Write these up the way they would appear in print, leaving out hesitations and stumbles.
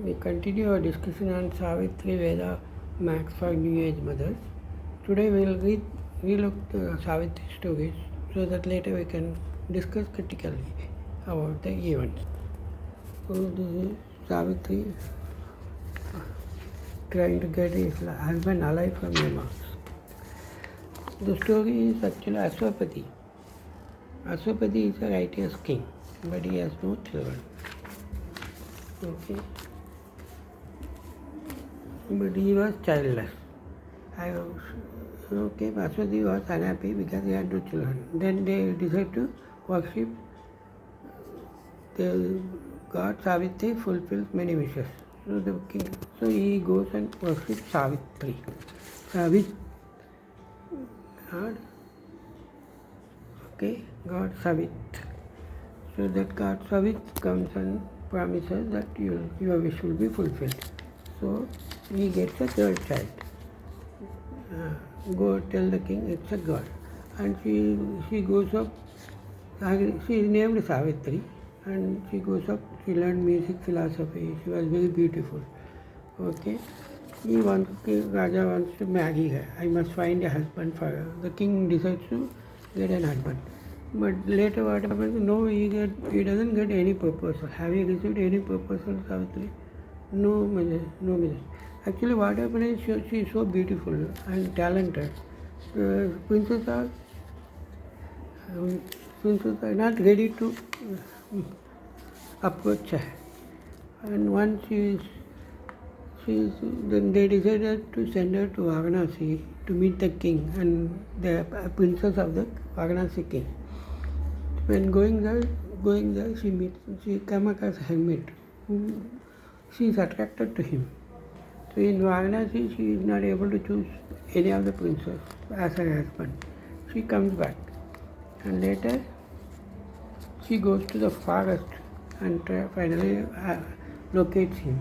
We continue our discussion on Savitri Veda Max for New Age mothers. Today we will relook the Savitri stories so that later we can discuss critically about the events. So this is Savitri trying to get his husband alive from Yama. The story is actually Aswapati. Aswapati is a righteous king, but he has no children. Okay. But he was childless. Aswati was unhappy because he had no children. Then they decided to worship the god Savitri fulfills many wishes. So he goes and worships Savitri. God Savit. So that God Savit comes and promises that your wish will be fulfilled. So he gets a third child. Go tell the king it's a girl. And she goes up, she is named Savitri, and she goes up, she learned music, philosophy, she was very beautiful. Okay. Raja wants to marry her. I must find a husband for her. The king decides to get an husband. But later what happens? No, he doesn't get any proposal. Have you received any proposal, Savitri? No, no. Actually, what happened is she is so beautiful and talented. Princess are not ready to approach her. And once then they decided to send her to Varanasi to meet the king and the princess of the Varanasi king. When going there, she comes across a hermit. She is attracted to him. So in Varanasi, she is not able to choose any of the princes as her husband. She comes back, and later she goes to the forest and finally locates him.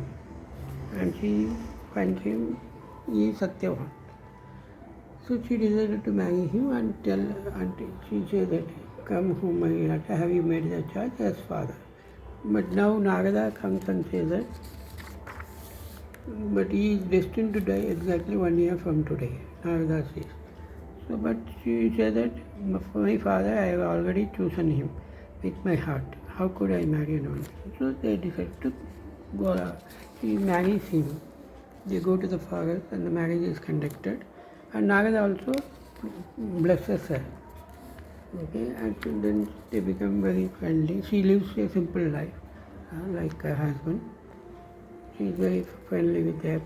And she finds him, he is Satyavan. So she decided to marry him and she said that, come home, my daughter, have you made the choice as father? But now Narada comes and says that, but he is destined to die exactly 1 year from today, Narada says. So, but she said that, for my father, I have already chosen him with my heart. How could I marry anyone? So they decide to go. She marries him. They go to the forest and the marriage is conducted. And Narada also blesses her. Okay, and so then they become very friendly. She lives a simple life, like her husband. She is very friendly with her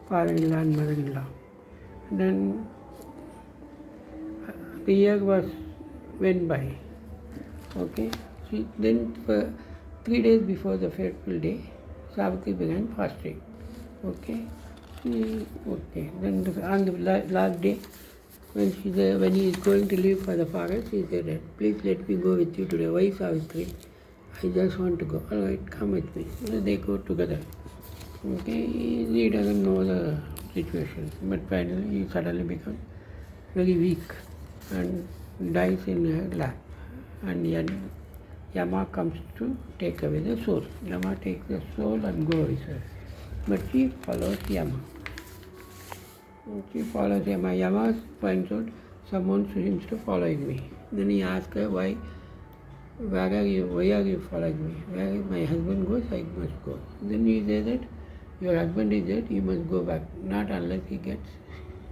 father-in-law and mother-in-law. Then the year went by. Okay, then for 3 days before the fateful day, Savitri began fasting. Okay, then on the last day, when he is going to leave for the forest, he said, please let me go with you today. Why, Savitri? I just want to go. All right, come with me. So they go together. Okay, he doesn't know the situation, but finally he suddenly becomes very weak and dies in her lap. And Yama comes to take away the soul. Yama takes the soul and goes with her. But she follows Yama. Yama finds out someone seems to following me. Then he asks her, why are you following me? Where my husband goes, I must go. Then he says that your husband is dead, you must go back, not unless he gets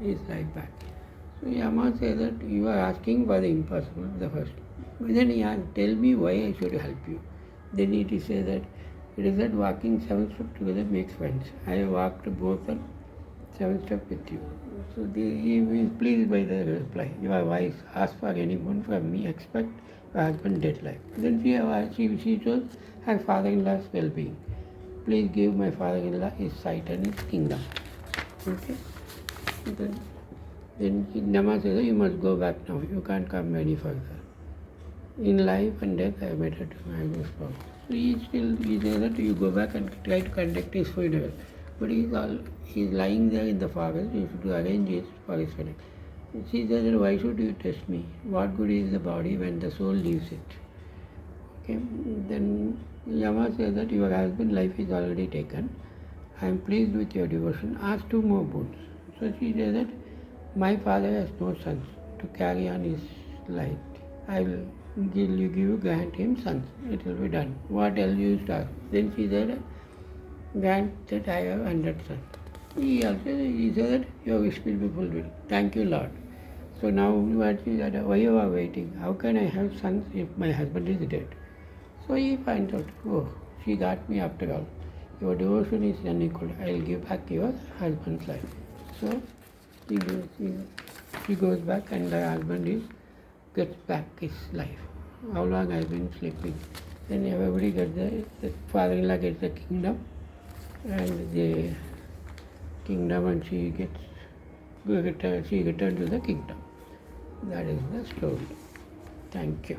his life back. So Yama says that you are asking for the impossible, the first. But then he asks, tell me why I should help you. Then it is said that it is that walking 7 steps together makes friends. I have walked both the 7 steps with you. So he is pleased by the reply. You are wise. Ask for anyone from me. Expect your husband dead life. Then she chose her father-in-law's well-being. Please give my father-in-law his sight and his kingdom. Okay. Then Nama says, you must go back now. You can't come any further. In life and death, I am better to my spouse. So he says that you go back and try to conduct his funeral. But he's lying there in the forest. You should arrange it for his funeral. She said, why should you test me? What good is the body when the soul leaves it? Okay. Then Yama says that your husband's life is already taken. I am pleased with your devotion. Ask two more boons. So she says that my father has no sons to carry on his life. I will grant him sons. It will be done. What else you ask? Then she said, grant that I have 100 sons. He said that your wish will be fulfilled. Thank you, Lord. So now what is that? Why you are waiting? How can I have sons if my husband is dead? So he finds out, oh, she got me after all. Your devotion is unequal. I will give back your husband's life. So she goes back and the husband gets back his life. How long I've been sleeping. Then everybody gets the father-in-law gets the kingdom and the kingdom and she returned to the kingdom. That is the story. Thank you.